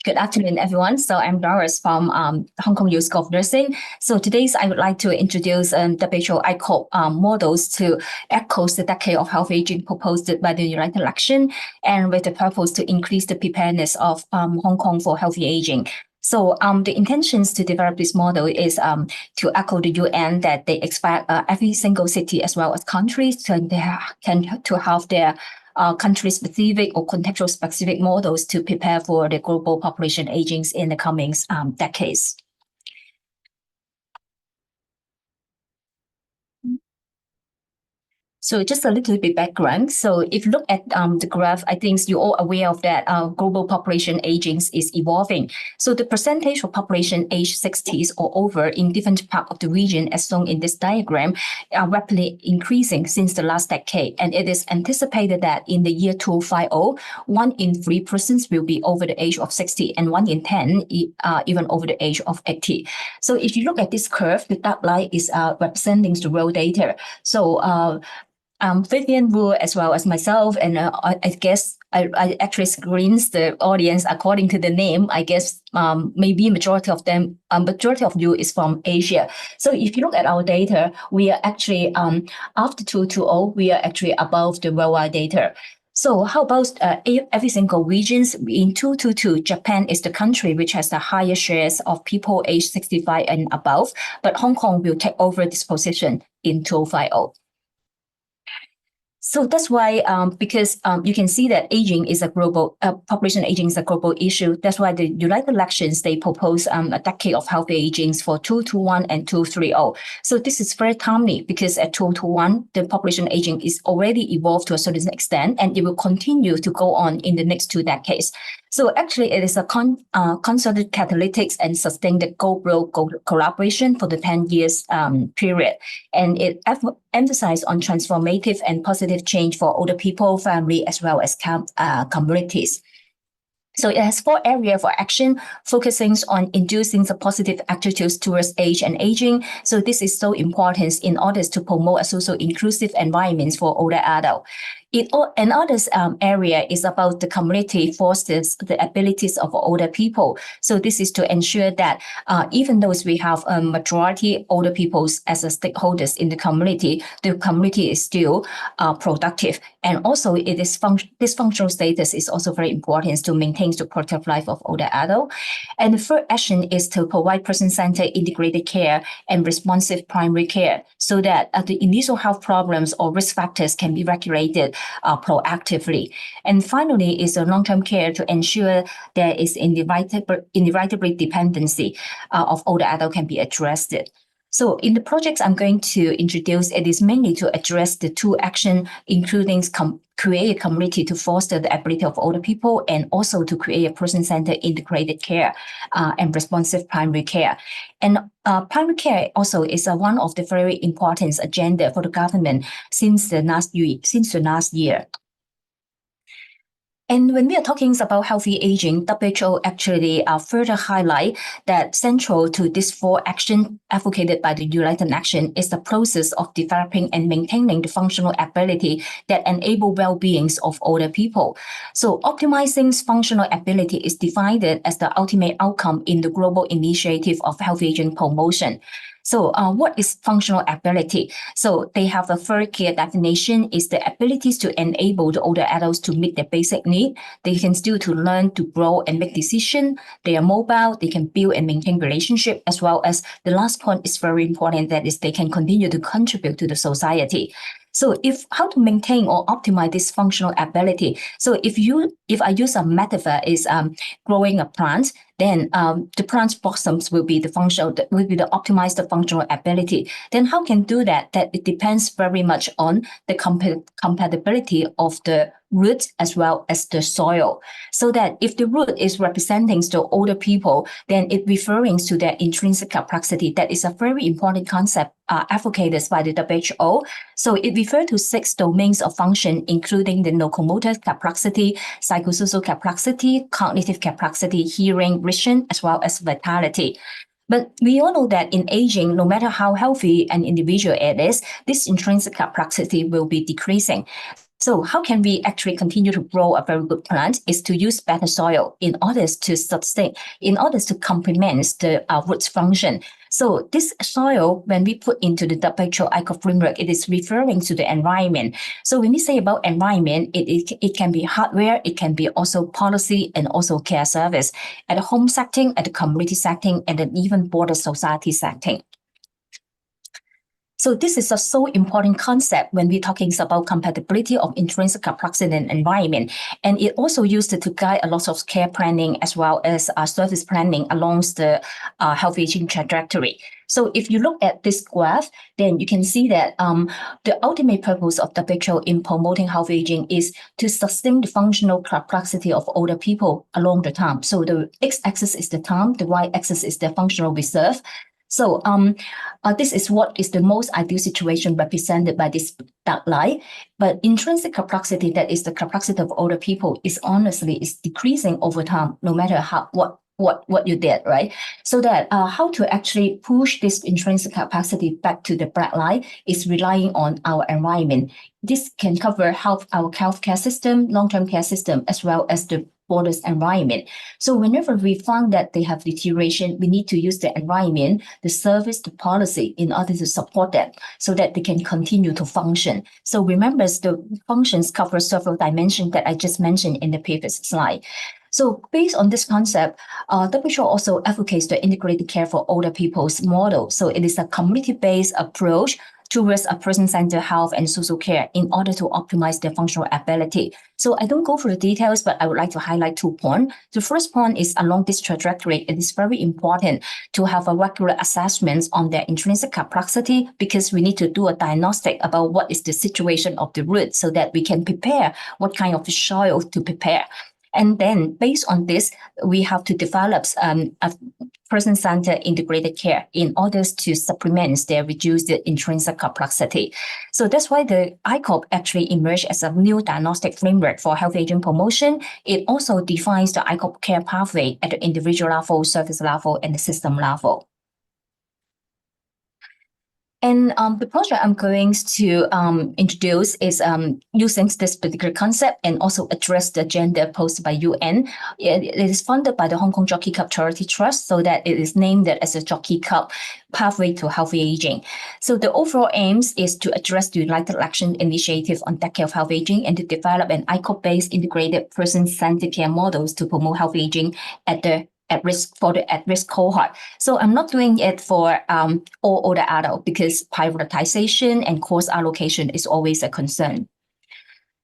Good afternoon, everyone. So I'm Doris from Hong Kong U School of Nursing. So today I would like to introduce WHO-ICOPE models to echo the decade of health aging proposed by the United Nations, and with the purpose to increase the preparedness of Hong Kong for healthy aging. So the intentions to develop this model is to echo the UN that they expect every single city as well as countries to have their country-specific or contextual-specific models to prepare for the global population aging in the coming decades. So just a little bit background. So if you look at the graph, I think you're all aware of that global population aging is evolving. So the percentage of population age 60s or over in different parts of the region, as shown in this diagram, are rapidly increasing since the last decade. And it is anticipated that in the year 2050, 1 in 3 persons will be over the age of 60 and 1 in 10 even over the age of 80. So if you look at this curve, the dark line is representing the raw data. So Vivian Wu, as well as myself, and I guess I actually screens the audience according to the name. I guess maybe majority of you is from Asia. So if you look at our data, we are actually after 2020, we are actually above the worldwide data. So how about every single regions? In 2022, Japan is the country which has the highest shares of people aged 65 and above, but Hong Kong will take over this position in 2050. So that's why, because you can see that aging is a global, population aging is a global issue. That's why the United Nations, they propose a decade of healthy aging for 2021 and 2030. So this is very timely because at 2021, the population aging is already evolved to a certain extent, and it will continue to go on in the next 2 decades. So actually, it is a concerted catalytics and sustained global collaboration for the 10 years period. And it emphasizes on transformative and positive change for older people, family, as well as communities. So it has 4 areas for action, focusing on inducing the positive attitudes towards age and aging. So this is so important in order to promote a social inclusive environment for older adults. Another area is about the community fosters the abilities of older people. So this is to ensure that even though we have a majority older people as a stakeholders in the community is still productive. And also this functional status is also very important to maintain the quality of life of older adults. And the third action is to provide person-centered integrated care and responsive primary care so that the initial health problems or risk factors can be regulated proactively. And finally is a long-term care to ensure there is inevitable dependency of older adults can be addressed. So in the projects I'm going to introduce, it is mainly to address the 2 actions, including create a community to foster the ability of older people and also to create a person-centered integrated care and responsive primary care. And primary care also is one of the very important agenda for the government since the last year. And when we are talking about healthy aging, WHO actually further highlight that central to this 4 actions advocated by the United Nations is the process of developing and maintaining the functional ability that enable well-being of older people. So optimizing functional ability is defined as the ultimate outcome in the global initiative of healthy aging promotion. So what is functional ability? So they have a very clear definition is the abilities to enable the older adults to meet their basic need. They can still to learn to grow and make decisions. They are mobile. They can build and maintain relationship, as well as the last point is very important, that is they can continue to contribute to the society. So how to maintain or optimize this functional ability? So if I use a metaphor is growing a plant, then the plant's blossoms will be the optimized functional ability. Then how can do that? That it depends very much on the compatibility of the root as well as the soil. So that if the root is representing the older people, then it referring to their intrinsic capacity. That is a very important concept advocated by the WHO. So it refers to 6 domains of function, including the locomotor capacity, psychosocial capacity, cognitive capacity, hearing, vision, as well as vitality. But we all know that in aging, no matter how healthy an individual it is, this intrinsic capacity will be decreasing. So how can we actually continue to grow a very good plant is to use better soil in order to sustain, in order to complement the roots function. So this soil, when we put into the WHO-ICOPE framework, it is referring to the environment. So when we say about environment, it can be hardware, it can be also policy and also care service at the home setting, at the community setting, and then even broader society setting. So this is a so important concept when we're talking about compatibility of intrinsic complexity and environment. And it also used to guide a lot of care planning as well as service planning along the healthy aging trajectory. So if you look at this graph, then you can see that the ultimate purpose of WHO in promoting healthy aging is to sustain the functional complexity of older people along the time. So the x-axis is the time, the y-axis is the functional reserve. So this is what is the most ideal situation represented by this dark line. But intrinsic complexity, that is the complexity of older people, is honestly is decreasing over time, no matter what you did, right? So that how to actually push this intrinsic capacity back to the black line is relying on our environment. This can cover our healthcare system, long-term care system, as well as the broader environment. So whenever we found that they have deterioration, we need to use the environment, the service, the policy in order to support that so that they can continue to function. So remember, the functions cover several dimensions that I just mentioned in the previous slide. So based on this concept, WHO also advocates the integrated care for older people's model. So it is a community-based approach towards a person-centered health and social care in order to optimize their functional ability. So I don't go through the details, but I would like to highlight 2 points. The first point is along this trajectory, it is very important to have a regular assessment on their intrinsic complexity because we need to do a diagnostic about what is the situation of the root so that we can prepare what kind of soil to prepare. And then based on this, we have to develop a person-centered integrated care in order to supplement their reduced intrinsic complexity. So that's why the ICOPE actually emerged as a new diagnostic framework for health aging promotion. It also defines the ICOPE care pathway at the individual level, service level, and the system level. And the project I'm going to introduce is using this particular concept and also address the agenda posed by UN. It is funded by the Hong Kong Jockey Cup Charity Trust, so that it is named as a Jockey Cup Pathway to Healthy Aging. So the overall aims is to address the United Action Initiative on Decade of Health Aging and to develop an ICOPE-based integrated person-centered care models to promote healthy aging for the at-risk cohort. So I'm not doing it for all older adults because prioritization and course allocation is always a concern.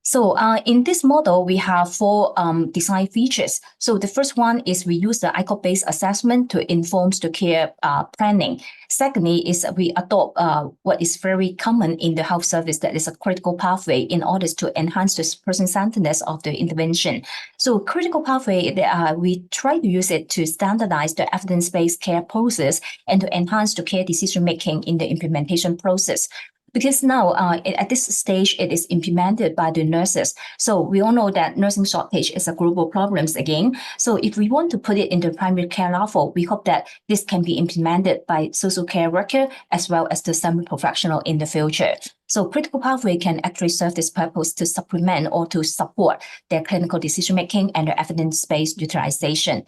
So in this model, we have 4 design features. So the first one is we use the ICOPE-based assessment to inform the care planning. Secondly is we adopt what is very common in the health service, that is a critical pathway in order to enhance the person-centeredness of the intervention. So critical pathway, we try to use it to standardize the evidence-based care process and to enhance the care decision-making in the implementation process. Because now, at this stage, it is implemented by the nurses. So we all know that nursing shortage is a global problem again. So if we want to put it in the primary care level, we hope that this can be implemented by social care worker as well as the semi-professional in the future. So critical pathway can actually serve this purpose to supplement or to support their clinical decision-making and their evidence-based utilization.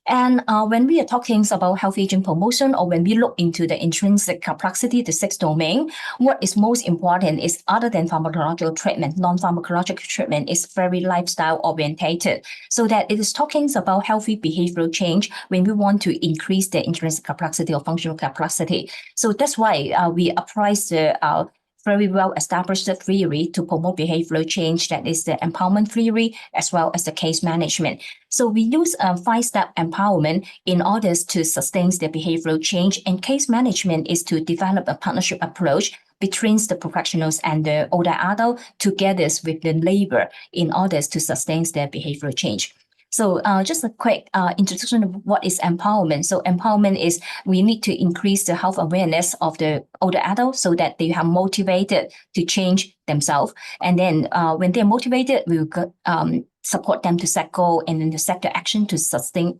And when we are talking about health aging promotion, or when we look into the intrinsic complexity, the 6th domain, what is most important is other than pharmacological treatment, non-pharmacological treatment is very lifestyle orientated. So that it is talking about healthy behavioral change when we want to increase the intrinsic complexity or functional complexity. So that's why we apply the very well-established theory to promote behavioral change, that is the empowerment theory, as well as the case management. So we use a 5-step empowerment in order to sustain the behavioral change, and case management is to develop a partnership approach between the professionals and the older adult together with the labor in order to sustain their behavioral change. So just a quick introduction of what is empowerment. So empowerment is we need to increase the health awareness of the older adults so that they are motivated to change themselves. And then when they're motivated, we will support them to set goal and then to set the action to sustain,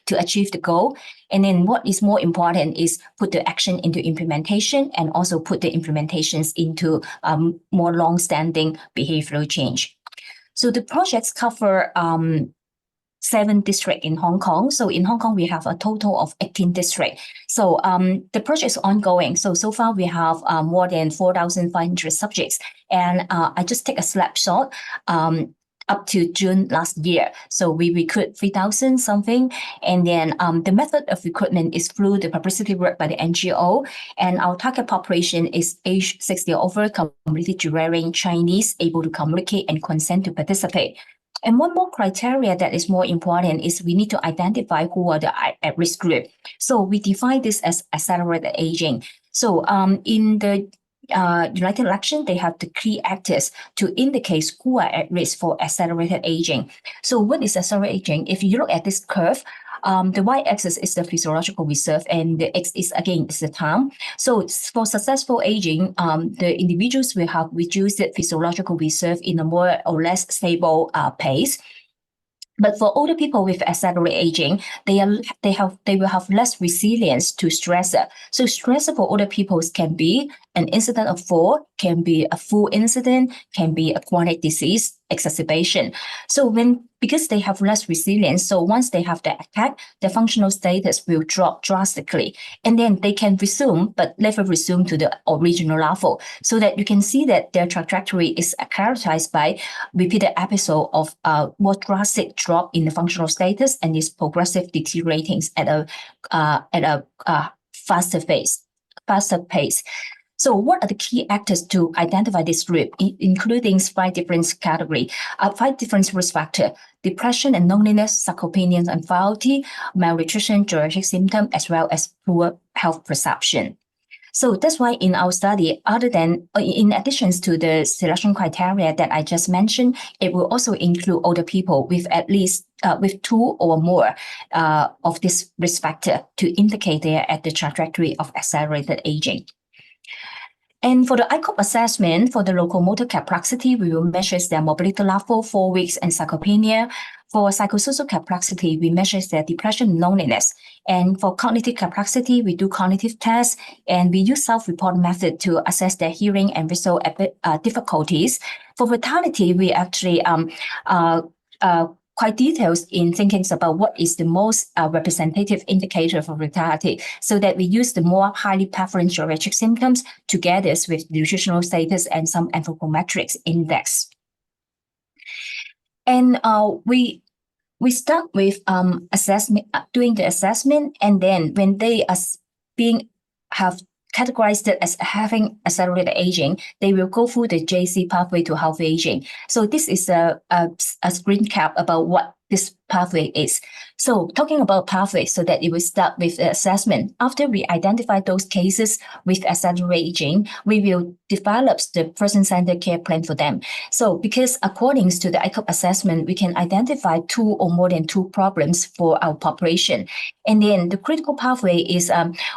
to achieve the goal. And then what is more important is put the action into implementation and also put the implementations into more long-standing behavioral change. So the projects cover 7 districts in Hong Kong. So in Hong Kong, we have a total of 18 districts. So the project is ongoing. So far we have more than 4,500 subjects. And I just take a snapshot up to June last year. So we recruit 3,000 something. And then the method of recruitment is through the publicity work by the NGO. And our target population is age 60 or over, community Jurarian Chinese, able to communicate and consent to participate. And one more criteria that is more important is we need to identify who are the at-risk group. So we define this as accelerated aging. So in the United Nations, they have the key actors to indicate who are at risk for accelerated aging. So what is accelerated aging? If you look at this curve, the y-axis is the physiological reserve and the x is the time. So for successful aging, the individuals will have reduced the physiological reserve in a more or less stable pace. But for older people with accelerated aging, they will have less resilience to stress. So stress for older people can be an incident of fall, can be a full incident, can be a chronic disease exacerbation. So because they have less resilience, so once they have the attack, the functional status will drop drastically. And then they can resume, but never resume to the original level. So that you can see that their trajectory is characterized by repeated episode of more drastic drop in the functional status and is progressive deteriorating at a faster pace. So what are the key actors to identify this group, including 5 different categories, 5 different risk factors: depression and loneliness, sarcopenia and anxiety, malnutrition, geriatric symptoms, as well as poor health perception. So that's why in our study, in addition to the selection criteria that I just mentioned, it will also include older people with at least with 2 or more of this risk factor to indicate they are at the trajectory of accelerated aging. And for the ICOPE assessment, for the locomotor capacity, we will measure their mobility level, 4 weeks, and sarcopenia. For psychosocial capacity, we measure their depression and loneliness. And for cognitive capacity, we do cognitive tests, and we use self-report method to assess their hearing and visual difficulties. For vitality, we actually quite details in thinking about what is the most representative indicator for vitality, so that we use the more highly prevalent geriatric symptoms together with nutritional status and some anthropometrics index. And we start with assessment, doing the assessment, and then when they have categorized it as having accelerated aging, they will go through the JC pathway to healthy aging. So this is a screen cap about what this pathway is. So talking about pathway, so that it will start with the assessment. After we identify those cases with accelerated aging, we will develop the person-centered care plan for them. So because according to the ICOPE assessment, we can identify 2 or more than 2 problems for our population. And then the critical pathway is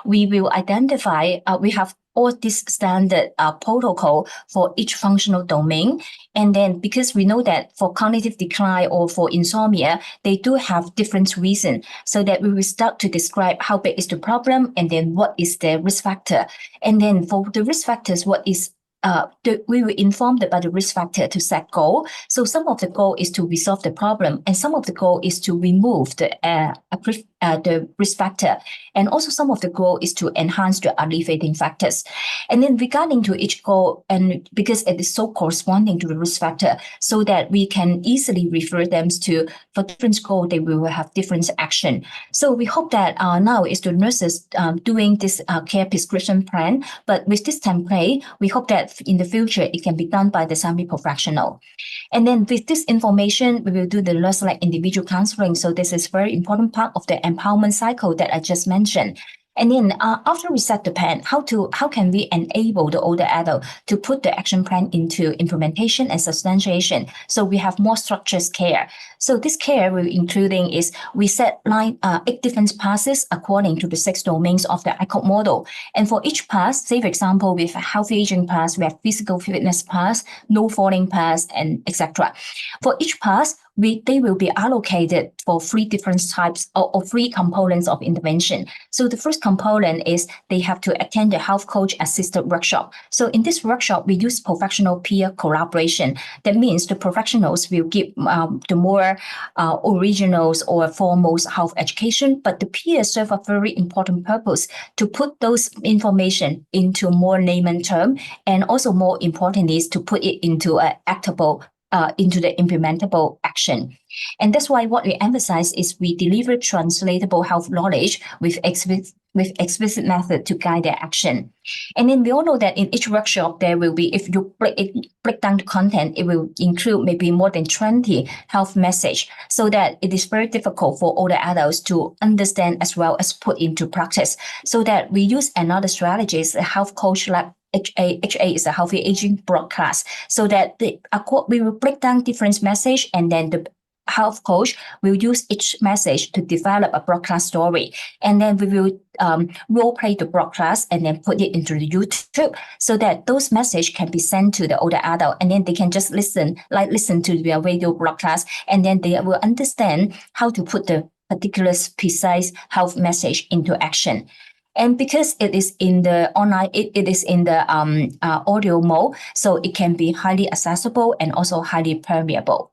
we will identify, we have all this standard protocol for each functional domain. And then because we know that for cognitive decline or for insomnia, they do have different reasons, so that we will start to describe how big is the problem and then what is the risk factor. And then for the risk factors, what is we will inform about the risk factor to set goal. So some of the goal is to resolve the problem, and some of the goal is to remove the risk factor, and also some of the goal is to enhance the alleviating factors. And then regarding to each goal, and because it is so corresponding to the risk factor, so that we can easily refer them to, for different goal, they will have different action. So we hope that now is the nurses doing this care prescription plan, but with this template, we hope that in the future it can be done by the semi-professional. And then with this information, we will do the nurse-like individual counseling. So this is very important part of the empowerment cycle that I just mentioned. And then after we set the plan, how can we enable the older adult to put the action plan into implementation and substantiation? So we have more structured care. So this care we're including is we set 8 different passes according to the 6 domains of the ICOPE model. And for each pass, say for example, with a healthy aging pass, we have physical fitness pass, no falling pass, and etc. For each pass, they will be allocated for 3 different types or 3 components of intervention. So the first component is they have to attend the health coach assisted workshop. So in this workshop, we use professional peer collaboration. That means the professionals will give the more originals or foremost health education, but the peers serve a very important purpose to put those information into more layman term, and also more importantly is to put it into an actable into the implementable action. And that's why what we emphasize is we deliver translatable health knowledge with explicit method to guide their action. And then we all know that in each workshop, there will be, if you break down the content, it will include maybe more than 20 health message, so that it is very difficult for older adults to understand as well as put into practice. So that we use another strategy, is a health coach like HA is a healthy aging broadcast, so that we will break down different message, and then the health coach will use each message to develop a broadcast story, and then we will role play the broadcast and then put it into the YouTube, so that those messages can be sent to the older adult, and then they can just listen to their radio broadcast, and then they will understand how to put the particular precise health message into action. And because it is in the online, it is in the audio mode, so it can be highly accessible and also highly permeable.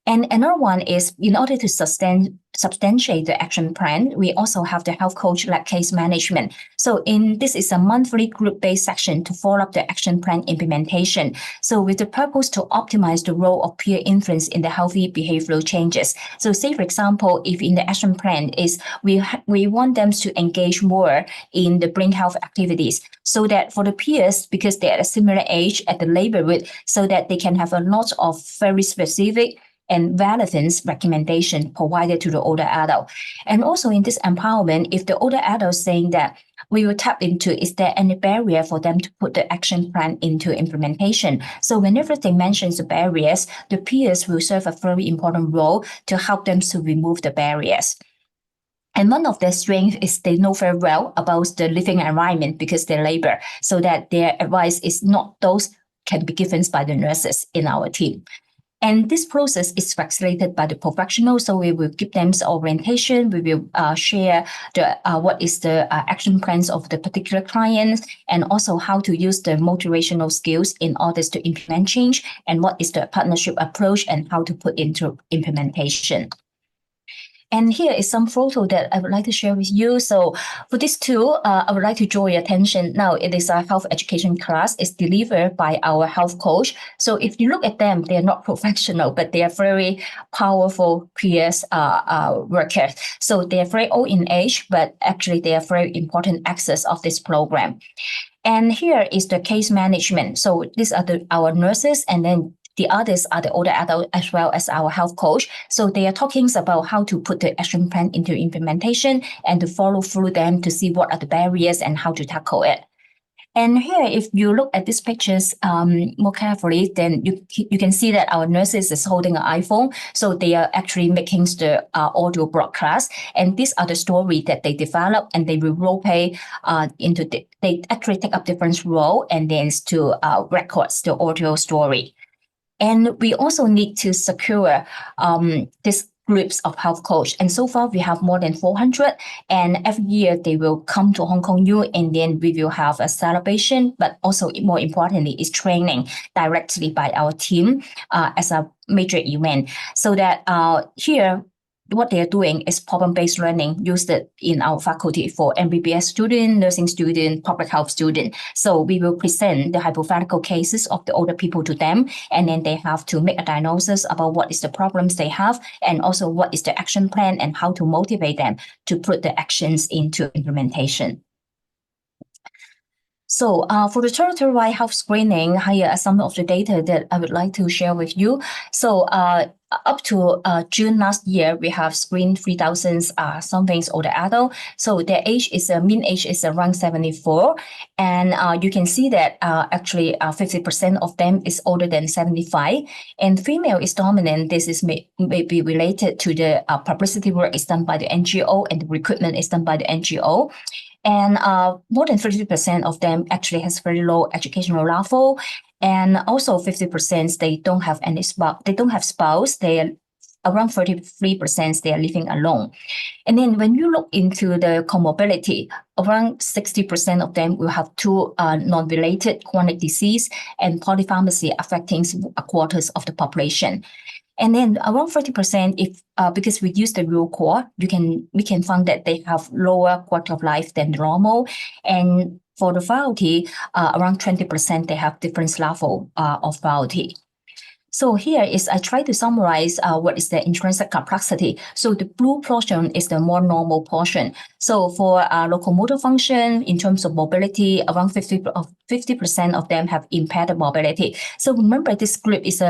And another one is, in order to substantiate the action plan, we also have the health coach like case management. So this is a monthly group-based section to follow up the action plan implementation. So with the purpose to optimize the role of peer influence in the healthy behavioral changes. So say, for example, if in the action plan is we want them to engage more in the brain health activities, so that for the peers, because they're at a similar age at the labor with, so that they can have a lot of very specific and relevance recommendation provided to the older adult. And also in this empowerment, if the older adult saying that we will tap into, is there any barrier for them to put the action plan into implementation? So whenever they mention the barriers, the peers will serve a very important role to help them to remove the barriers. And one of their strengths is they know very well about the living environment because they labor, so that their advice is not those can be given by the nurses in our team. And this process is facilitated by the professionals. So we will give them orientation. We will share what is the action plans of the particular clients, and also how to use the motivational skills in order to implement change, and what is the partnership approach and how to put into implementation. And here is some photo that I would like to share with you. So for this tool, I would like to draw your attention. Now it is a health education class. It's delivered by our health coach. So if you look at them, they are not professional, but they are very powerful peers workers. So they are very old in age, but actually they are very important access of this program. And here is the case management. So these are our nurses, and then the others are the older adult as well as our health coach. So they are talking about how to put the action plan into implementation and to follow through them to see what are the barriers and how to tackle it. And here, if you look at these pictures more carefully, then you can see that our nurses is holding an iPhone. So they are actually making the audio broadcast. And these are the story that they develop, and they will role play they actually take up different role and then to record the audio story. And we also need to secure these groups of health coach. And so far, we have more than 400. And every year, they will come to Hong Kong U, and then we will have a celebration. But also, more importantly, is training directly by our team as a major event. So that here, what they are doing is problem-based learning used in our faculty for MBBS student, nursing student, public health student. So we will present the hypothetical cases of the older people to them, and then they have to make a diagnosis about what is the problems they have, and also what is the action plan and how to motivate them to put the actions into implementation. So for the territory-wide health screening, here are some of the data that I would like to share with you. So up to June last year, we have screened 3,000 something older adult. So their age is mean age is around 74, and you can see that actually 50% of them is older than 75, and female is dominant. This is may be related to the publicity work is done by the NGO, and the recruitment is done by the NGO. And more than 30% of them actually has very low educational level. And also 50% they don't have any spouse. They don't have spouse. They are around 33% they are living alone. And then when you look into the comorbidity, around 60% of them will have two non-related chronic disease and polypharmacy affecting a quarter of the population. And then around 40%, if because we use the rule core, we can find that they have lower quality of life than normal. And for the frailty, around 20% they have different level of frailty. So here is I try to summarize what is the intrinsic complexity. So the blue portion is the more normal portion. So for locomotor function, in terms of mobility, around 50% of them have impaired mobility. So remember, this group is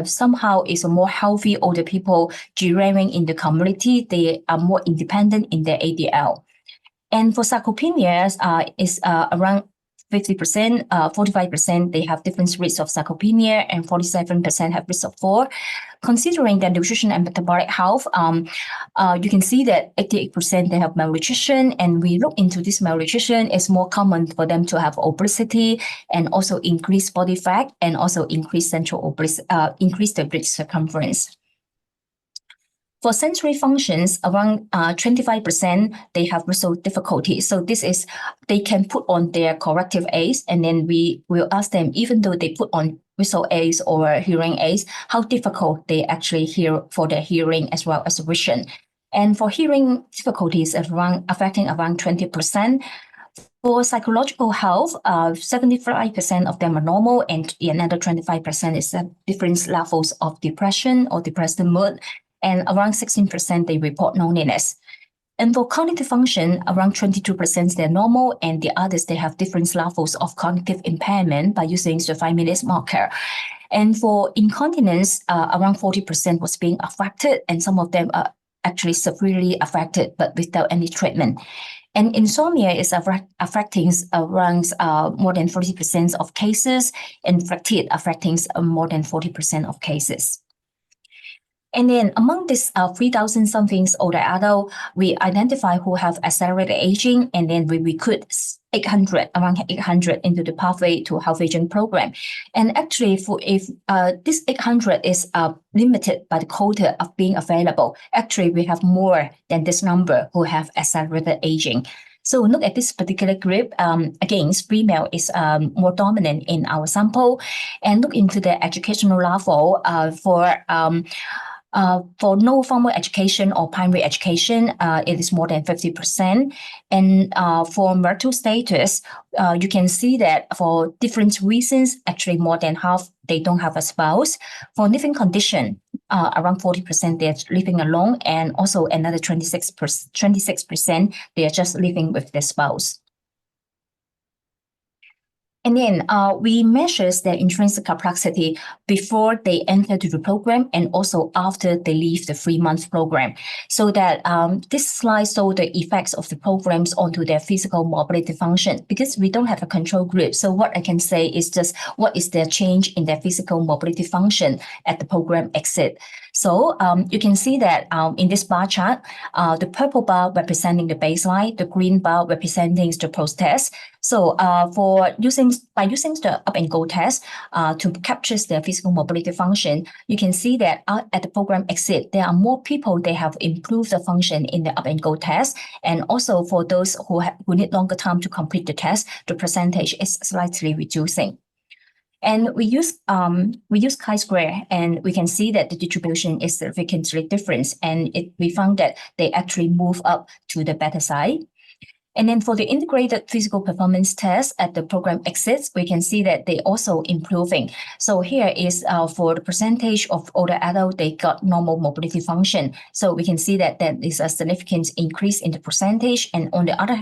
somehow is a more healthy older people gerrymandering in the community. They are more independent in their ADL. And for sarcopenia, is around 50%, 45%, they have different rates of sarcopenia, and 47% have risk of fall. Considering their nutrition and metabolic health, you can see that 88% they have malnutrition, and we look into this malnutrition, it's more common for them to have obesity and also increased body fat and also increased increase the breast circumference. For sensory functions, around 25%, they have visual difficulty. So this is, they can put on their corrective aids, and then we will ask them, even though they put on visual aids or hearing aids, how difficult they actually hear for their hearing as well as vision. And for hearing difficulties, affecting around 20%. For psychological health, 75% of them are normal, and another 25% is different levels of depression or depressed mood. And around 16% they report loneliness. And for cognitive function, around 22% they're normal, and the others they have different levels of cognitive impairment by using the 5-minute marker. And for incontinence, around 40% was being affected, and some of them are actually severely affected, but without any treatment. And insomnia is affecting around more than 40% of cases, and fatigue affecting more than 40% of cases. And then among this 3,000 somethings older adult, we identify who have accelerated aging, and then we recruit around 800 into the pathway to health aging program. And actually, if this 800 is limited by the quota of being available, actually we have more than this number who have accelerated aging. So look at this particular group. Again, female is more dominant in our sample, and look into the educational level for no formal education or primary education, it is more than 50%. And for marital status, you can see that for different reasons, actually more than half, they don't have a spouse. For living condition, around 40% they're living alone, and also another 26% they are just living with their spouse. And then we measure their intrinsic complexity before they enter to the program and also after they leave the 3-month program. So that this slide shows the effects of the programs onto their physical mobility function, because we don't have a control group. So what I can say is just what is their change in their physical mobility function at the program exit. So you can see that in this bar chart, the purple bar representing the baseline, the green bar representing the post-test. So by using the up and go test to capture their physical mobility function, you can see that at the program exit, there are more people, they have improved the function in the up and go test. And also for those who need longer time to complete the test, the percentage is slightly reducing. And we use chi-square, and we can see that the distribution is significantly different, and we found that they actually move up to the better side. And then for the integrated physical performance test at the program exits, we can see that they also improving. So here is for the percentage of older adults, they got normal mobility function. So we can see that there is a significant increase in the percentage. And on the other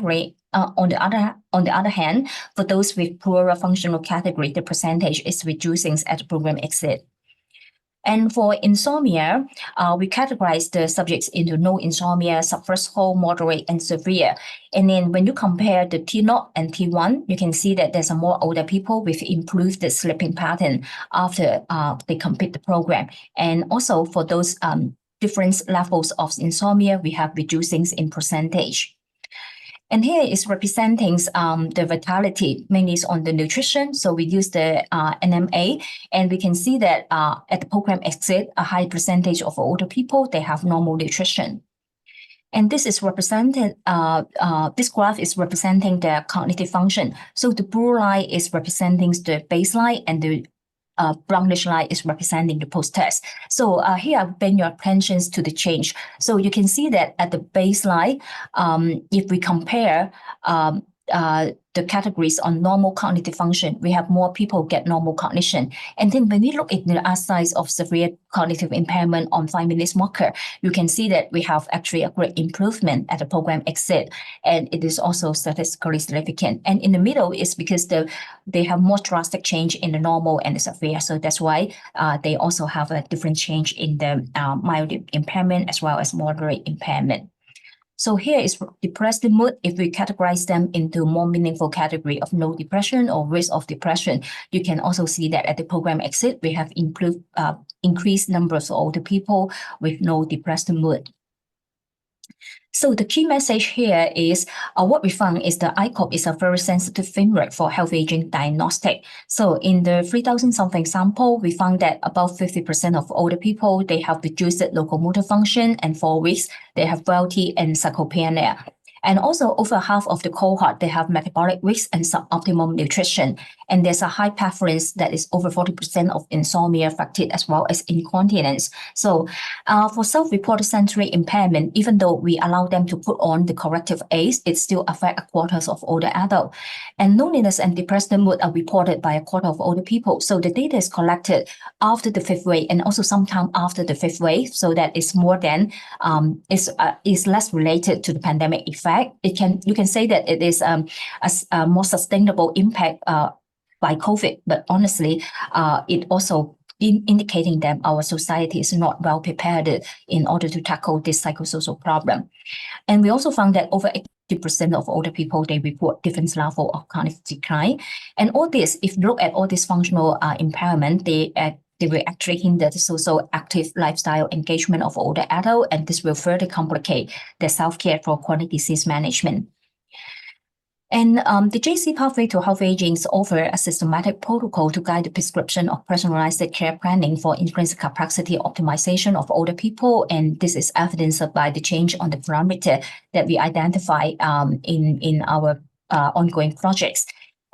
hand, for those with poorer functional category, the percentage is reducing at the program exit. And for insomnia, we categorize the subjects into no insomnia, subthreshold, moderate, and severe. And then when you compare the T0 and T1, you can see that there's a more older people with improved sleeping pattern after they complete the program. And also for those different levels of insomnia, we have reducing in percentage. And here is representing the vitality, mainly on the nutrition. So we use the NMA, and we can see that at the program exit, a high percentage of older people, they have normal nutrition. And this is represented, this graph is representing the cognitive function. So the blue line is representing the baseline, and the brownish line is representing the post-test. So here I bring your attention to the change. So you can see that at the baseline, if we compare the categories on normal cognitive function, we have more people get normal cognition. And then when we look at the size of severe cognitive impairment on 5-minute marker, you can see that we have actually a great improvement at the program exit, and it is also statistically significant. And in the middle is because they have more drastic change in the normal and the severe, so that's why they also have a different change in the mild impairment as well as moderate impairment. So here is depressed mood. If we categorize them into more meaningful category of no depression or risk of depression, you can also see that at the program exit, we have increased numbers of older people with no depressed mood. So the key message here is what we found is the ICOPE is a very sensitive framework for health aging diagnostic. So in the 3,000 something sample, we found that about 50% of older people, they have reduced locomotor function, and 4 weeks, they have frailty and sarcopenia. And also over half of the cohort, they have metabolic risks and suboptimal nutrition. And there's a high preference that is over 40% of insomnia, fatigue, as well as incontinence. So for self-reported sensory impairment, even though we allow them to put on the corrective aids, it still affects a quarter of older adults. And loneliness and depressed mood are reported by a quarter of older people. So the data is collected after the 5th wave and also sometime after the 5th wave, so that it's more than, is less related to the pandemic effect. You can say that it is a more sustainable impact by COVID, but honestly, it also indicating that our society is not well prepared in order to tackle this psychosocial problem. And we also found that over 80% of older people, they report different level of cognitive decline. And all this, if you look at all this functional impairment, they will actually hinder the social active lifestyle engagement of older adults, and this will further complicate the self-care for chronic disease management. And the JC Pathway to Health Aging offers a systematic protocol to guide the prescription of personalized care planning for intrinsic capacity optimization of older people. And this is evidenced by the change on the parameter that we identify in our ongoing projects.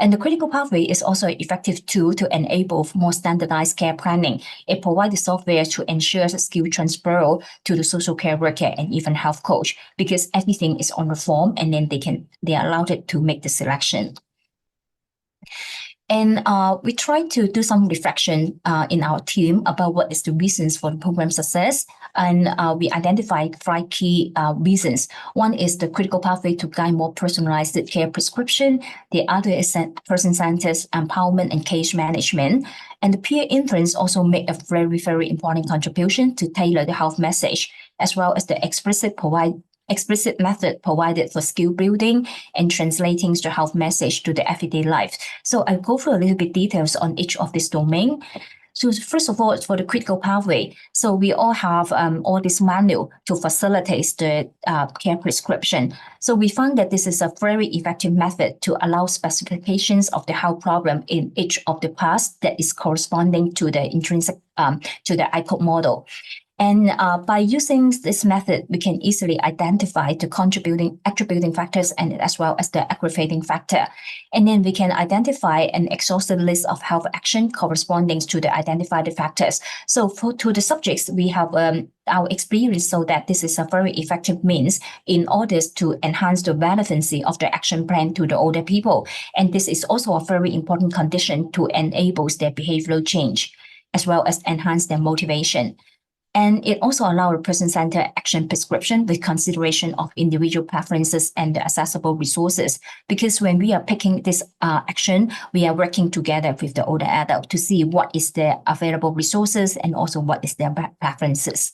And the critical pathway is also an effective tool to enable more standardized care planning. It provides the software to ensure the skill transfer to the social care worker and even health coach, because everything is on the form, and then they are allowed to make the selection. And we try to do some reflection in our team about what is the reasons for the program success. And we identified 5 key reasons. One is the critical pathway to guide more personalized care prescription. The other is person-centered empowerment and case management. And the peer influence also make a very, very important contribution to tailor the health message, as well as the explicit method provided for skill building and translating the health message to the everyday life. So I'll go through a little bit details on each of this domain. So first of all, for the critical pathway, so we all have all this manual to facilitate the care prescription. So we found that this is a very effective method to allow specifications of the health problem in each of the paths that is corresponding to the intrinsic to the ICOPE model. And by using this method, we can easily identify the attributing factors and as well as the aggravating factor. And then we can identify an exhaustive list of health action corresponding to the identified factors. So to the subjects, we have our experience so that this is a very effective means in order to enhance the relevancy of the action plan to the older people. And this is also a very important condition to enable their behavioral change, as well as enhance their motivation. And it also allows a person-centered action prescription with consideration of individual preferences and the accessible resources. Because when we are picking this action, we are working together with the older adult to see what is their available resources and also what is their preferences.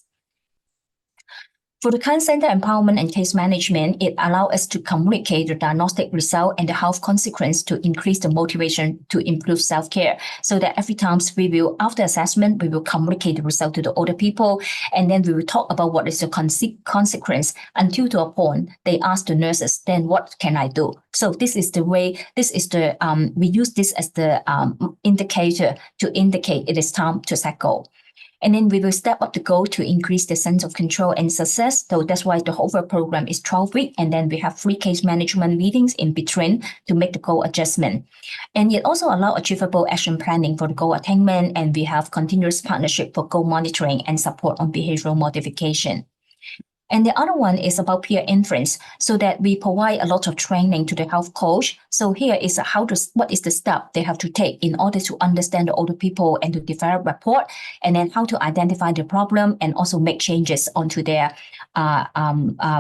For the client center empowerment and case management, it allows us to communicate the diagnostic result and the health consequence to increase the motivation to improve self-care. So that every time we will, after assessment, we will communicate the result to the older people, and then we will talk about what is the consequence until to a point they ask the nurses, then what can I do? So this is the way, we use this as the indicator to indicate it is time to set goal. And then we will step up the goal to increase the sense of control and success. So that's why the whole program is 12 weeks. And then we have 3 case management meetings in between to make the goal adjustment. And it also allows achievable action planning for the goal attainment. And we have continuous partnership for goal monitoring and support on behavioral modification. And the other one is about peer influence, so that we provide a lot of training to the health coach. So here is what is the step they have to take in order to understand the older people and to develop rapport, and then how to identify the problem and also make changes onto their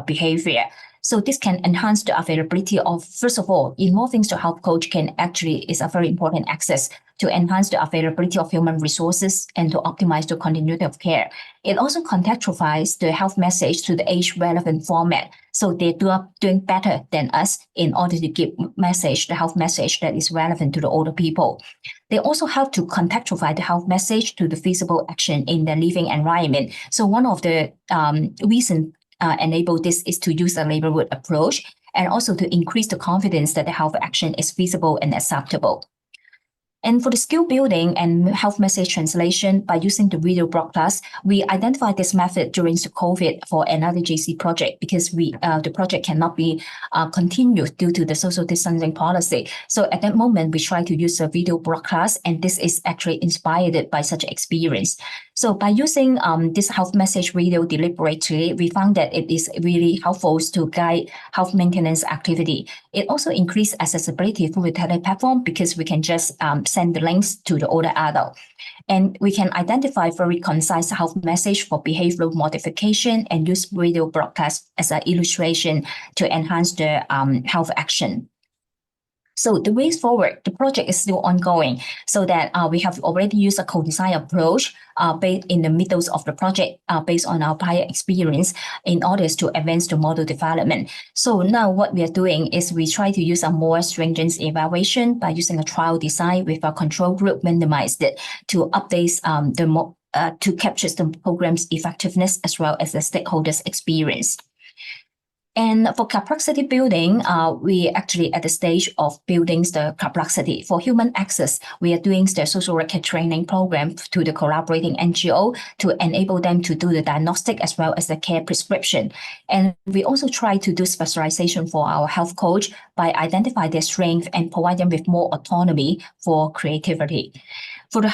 behavior. So this can enhance the availability of, first of all, involving the health coach is a very important access to enhance the availability of human resources and to optimize the continuity of care. It also contextualizes the health message to the age-relevant format. So they're doing better than us in order to give the health message that is relevant to the older people. They also help to contextualize the health message to the feasible action in the living environment. So one of the reasons enable this is to use a neighborhood approach and also to increase the confidence that the health action is feasible and acceptable. And for the skill building and health message translation, by using the video broadcast, we identified this method during the COVID for another JC project because the project cannot be continued due to the social distancing policy. So at that moment, we tried to use a video broadcast, and this is actually inspired by such experience. So by using this health message video deliberately, we found that it is really helpful to guide health maintenance activity. It also increased accessibility through the tele-platform because we can just send the links to the older adult. And we can identify very concise health message for behavioral modification and use video broadcast as an illustration to enhance the health action. So the ways forward, the project is still ongoing, so that we have already used a co-design approach based in the middle of the project based on our prior experience in order to advance the model development. So now what we are doing is we try to use a more stringent evaluation by using a trial design with a control group randomized to update to capture the program's effectiveness as well as the stakeholders' experience. And for complexity building, we actually at the stage of building the complexity. For human access, we are doing the social record training program to the collaborating NGO to enable them to do the diagnostic as well as the care prescription. And we also try to do specialization for our health coach by identifying their strength and provide them with more autonomy for creativity. For the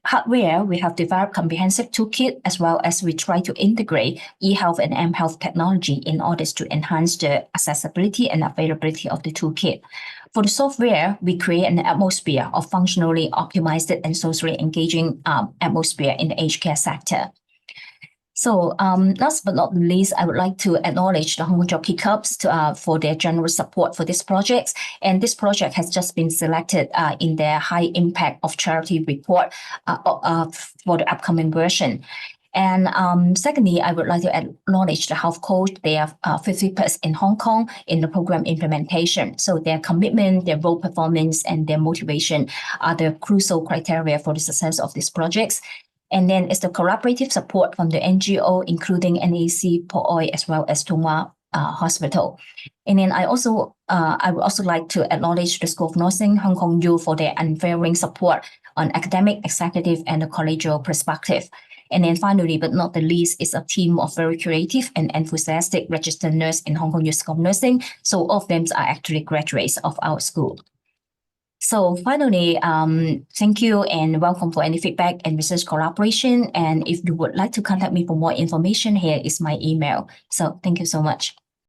hardware, we have developed comprehensive toolkit as well as we try to integrate e-health and m-health technology in order to enhance the accessibility and availability of the toolkit. For the software, we create an atmosphere of functionally optimized and socially engaging atmosphere in the aged care sector. So last but not least, I would like to acknowledge the WHO-ICOPE for their generous support for this project. And this project has just been selected in their high impact of charity report for the upcoming version. And secondly, I would like to acknowledge the health coach. They are 50+ in Hong Kong in the program implementation. So their commitment, their role performance, and their motivation are the crucial criteria for the success of these projects. And then it's the collaborative support from the NGO, including NAC, POI, as well as Tuma Hospital. And then I would also like to acknowledge the School of Nursing, Hong Kong U for their unwavering support on academic, executive, and the collegial perspective. And then finally, but not the least, is a team of very creative and enthusiastic registered nurse in Hong Kong U School of Nursing. So all of them are actually graduates of our school. So finally, thank you and welcome for any feedback and research collaboration. And if you would like to contact me for more information, here is my email. So thank you so much.